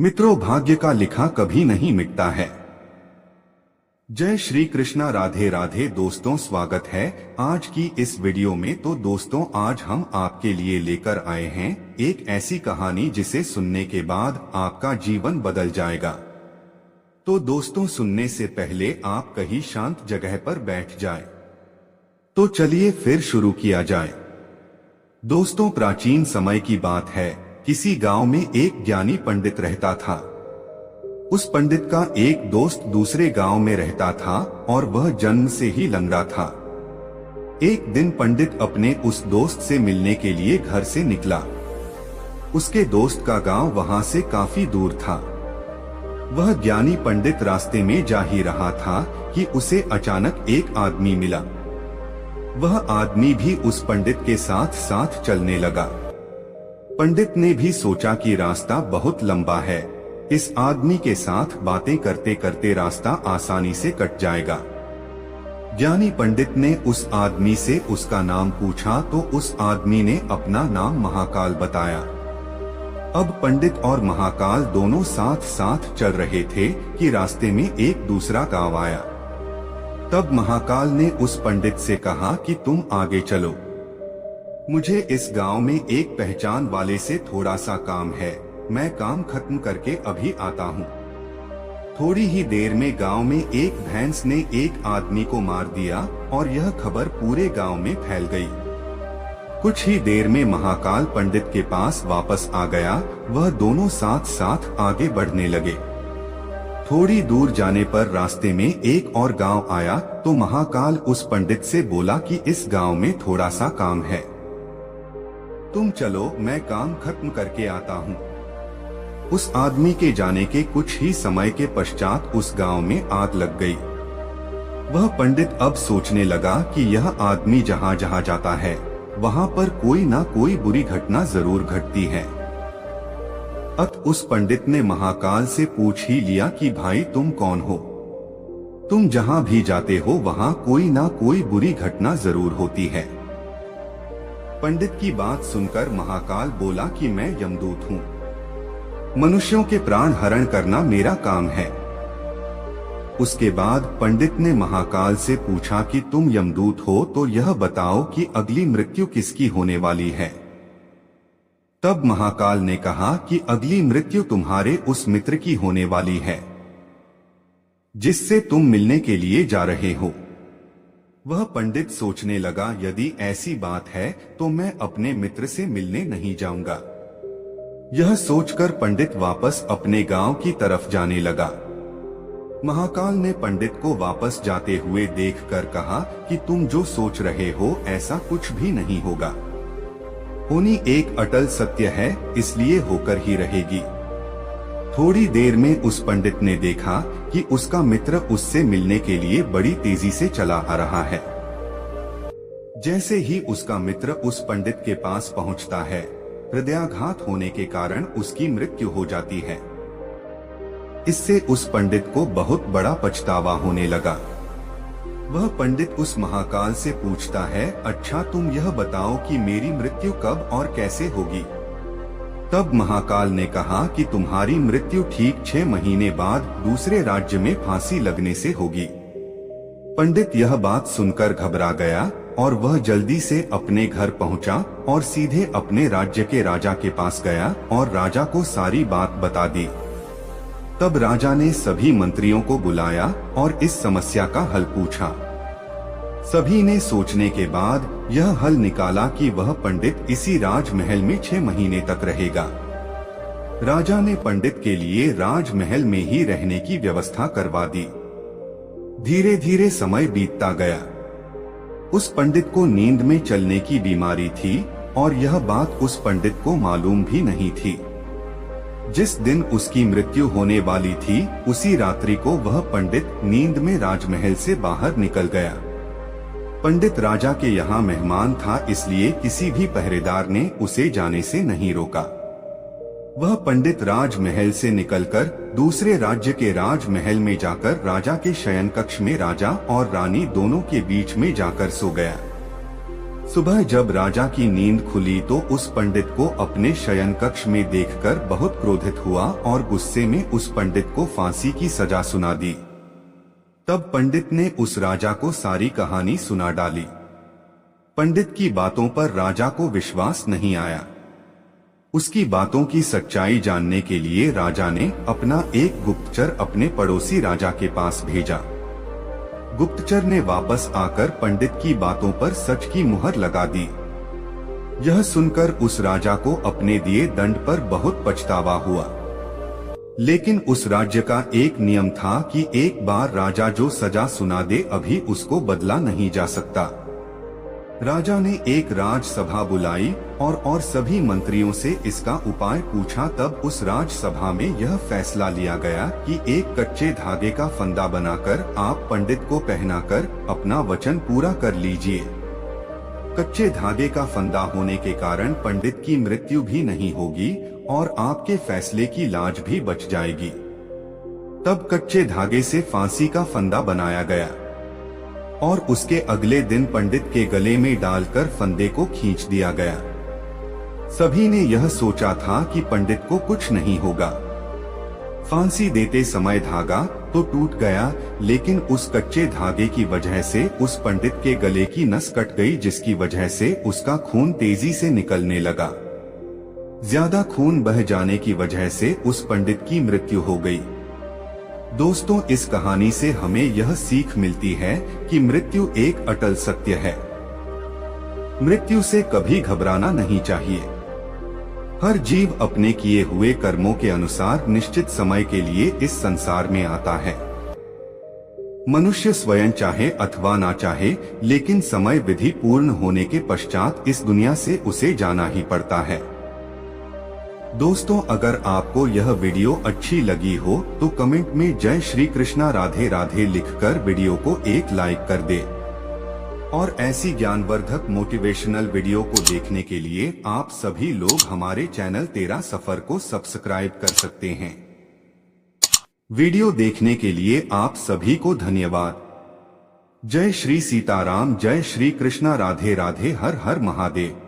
मित्रों, भाग्य का लिखा कभी नहीं मिटता है। जय श्री कृष्णा, राधे राधे। दोस्तों, स्वागत है आज की इस वीडियो में। तो दोस्तों, आज हम आपके लिए लेकर आए हैं एक ऐसी कहानी जिसे सुनने के बाद आपका जीवन बदल जाएगा। तो दोस्तों, सुनने से पहले आप कहीं शांत जगह पर बैठ जाएं। तो चलिए फिर शुरू किया जाए। दोस्तों, प्राचीन समय की बात है। किसी गांव में एक ज्ञानी पंडित रहता था। उस पंडित का एक दोस्त दूसरे गांव में रहता था और वह जन्म से ही लंगड़ा था। एक दिन पंडित अपने उस दोस्त से मिलने के लिए घर से निकला। उसके दोस्त का गांव वहां से काफी दूर था। वह ज्ञानी पंडित रास्ते में जा ही रहा था कि उसे अचानक एक आदमी मिला। वह आदमी भी उस पंडित के साथ साथ चलने लगा। पंडित ने भी सोचा कि रास्ता बहुत लंबा है, इस आदमी के साथ बातें करते करते रास्ता आसानी से कट जाएगा। ज्ञानी पंडित ने उस आदमी से उसका नाम पूछा तो उस आदमी ने अपना नाम महाकाल बताया। अब पंडित और महाकाल दोनों साथ साथ चल रहे थे कि रास्ते में एक दूसरा गांव आया। तब महाकाल ने उस पंडित से कहा कि तुम आगे चलो, मुझे इस गांव में एक पहचान वाले से थोड़ा सा काम है, मैं काम खत्म करके अभी आता हूँ। थोड़ी ही देर में गांव में एक भैंस ने एक आदमी को मार दिया और यह खबर पूरे गांव में फैल गई। कुछ ही देर में महाकाल पंडित के पास वापस आ गया। वह दोनों साथ साथ आगे बढ़ने लगे। थोड़ी दूर जाने पर रास्ते में एक और गांव आया तो महाकाल उस पंडित से बोला कि इस गांव में थोड़ा सा काम है, तुम चलो, मैं काम खत्म करके आता हूँ। उस आदमी के जाने के कुछ ही समय के पश्चात उस गांव में आग लग गई। वह पंडित अब सोचने लगा कि यह आदमी जहाँ जहाँ जाता है वहाँ पर कोई ना कोई बुरी घटना जरूर घटती है। अत उस पंडित ने महाकाल से पूछ ही लिया कि भाई, तुम कौन हो? तुम जहाँ भी जाते हो वहाँ कोई ना कोई बुरी घटना जरूर होती है। पंडित की बात सुनकर महाकाल बोला कि मैं यमदूत हूँ, मनुष्यों के प्राण हरण करना मेरा काम है। उसके बाद पंडित ने महाकाल से पूछा कि तुम यमदूत हो तो यह बताओ कि अगली मृत्यु किसकी होने वाली है। तब महाकाल ने कहा कि अगली मृत्यु तुम्हारे उस मित्र की होने वाली है जिससे तुम मिलने के लिए जा रहे हो। वह पंडित सोचने लगा, यदि ऐसी बात है तो मैं अपने मित्र से मिलने नहीं जाऊंगा। यह सोचकर पंडित वापस अपने गांव की तरफ जाने लगा। महाकाल ने पंडित को वापस जाते हुए देखकर कहा कि तुम जो सोच रहे हो ऐसा कुछ भी नहीं होगा। होनी एक अटल सत्य है, इसलिए होकर ही रहेगी। थोड़ी देर में उस पंडित ने देखा कि उसका मित्र उससे मिलने के लिए बड़ी तेजी से चला आ रहा है। जैसे ही उसका मित्र उस पंडित के पास पहुंचता है, हृदयाघात होने के कारण उसकी मृत्यु हो जाती है। इससे उस पंडित को बहुत बड़ा पछतावा होने लगा। वह पंडित उस महाकाल से पूछता है, अच्छा तुम यह बताओ कि मेरी मृत्यु कब और कैसे होगी? तब महाकाल ने कहा कि तुम्हारी मृत्यु ठीक 6 महीने बाद दूसरे राज्य में फांसी लगने से होगी। पंडित यह बात सुनकर घबरा गया और वह जल्दी से अपने घर पहुंचा और सीधे अपने राज्य के राजा के पास गया और राजा को सारी बात बता दी। तब राजा ने सभी मंत्रियों को बुलाया और इस समस्या का हल पूछा। सभी ने सोचने के बाद यह हल निकाला कि वह पंडित इसी राजमहल में 6 महीने तक रहेगा। राजा ने पंडित के लिए राजमहल में ही रहने की व्यवस्था करवा दी। धीरे धीरे समय बीतता गया। उस पंडित को नींद में चलने की बीमारी थी और यह बात उस पंडित को मालूम भी नहीं थी। जिस दिन उसकी मृत्यु होने वाली थी उसी रात्रि को वह पंडित नींद में राजमहल से बाहर निकल गया। पंडित राजा के यहाँ मेहमान था, इसलिए किसी भी पहरेदार ने उसे जाने से नहीं रोका। वह पंडित राजमहल से निकलकर दूसरे राज्य के राजमहल में जाकर राजा के शयन कक्ष में राजा और रानी दोनों के बीच में जाकर सो गया। सुबह जब राजा की नींद खुली तो उस पंडित को अपने शयन कक्ष में देखकर बहुत क्रोधित हुआ और गुस्से में उस पंडित को फांसी की सजा सुना दी। तब पंडित ने उस राजा को सारी कहानी सुना डाली। पंडित की बातों पर राजा को विश्वास नहीं आया। उसकी बातों की सच्चाई जानने के लिए राजा ने अपना एक गुप्तचर अपने पड़ोसी राजा के पास भेजा। गुप्तचर ने वापस आकर पंडित की बातों पर सच की मुहर लगा दी। यह सुनकर उस राजा को अपने दिए दंड पर बहुत पछतावा हुआ। लेकिन उस राज्य का एक नियम था कि एक बार राजा जो सजा सुना दे अभी उसको बदला नहीं जा सकता। राजा ने एक राजसभा बुलाई और सभी मंत्रियों से इसका उपाय पूछा। तब उस राजसभा में यह फैसला लिया गया कि एक कच्चे धागे का फंदा बनाकर आप पंडित को पहनाकर अपना वचन पूरा कर लीजिए। कच्चे धागे का फंदा होने के कारण पंडित की मृत्यु भी नहीं होगी और आपके फैसले की लाज भी बच जाएगी। तब कच्चे धागे से फांसी का फंदा बनाया गया और उसके अगले दिन पंडित के गले में डालकर फंदे को खींच दिया गया। सभी ने यह सोचा था कि पंडित को कुछ नहीं होगा। फांसी देते समय धागा तो टूट गया, लेकिन उस कच्चे धागे की वजह से उस पंडित के गले की नस कट गई, जिसकी वजह से उसका खून तेजी से निकलने लगा। ज्यादा खून बह जाने की वजह से उस पंडित की मृत्यु हो गई। दोस्तों, इस कहानी से हमें यह सीख मिलती है कि मृत्यु एक अटल सत्य है। मृत्यु से कभी घबराना नहीं चाहिए। हर जीव अपने किए हुए कर्मों के अनुसार निश्चित समय के लिए इस संसार में आता है। मनुष्य स्वयं चाहे अथवा ना चाहे, लेकिन समय विधि पूर्ण होने के पश्चात इस दुनिया से उसे जाना ही पड़ता है। दोस्तों, अगर आपको यह वीडियो अच्छी लगी हो तो कमेंट में जय श्री कृष्णा राधे राधे लिखकर वीडियो को एक लाइक कर दे। और ऐसी ज्ञानवर्धक मोटिवेशनल वीडियो को देखने के लिए आप सभी लोग हमारे चैनल तेरा सफर को सब्सक्राइब कर सकते हैं। वीडियो देखने के लिए आप सभी को धन्यवाद। जय श्री सीताराम, जय श्री कृष्णा, राधे राधे, हर हर महादेव।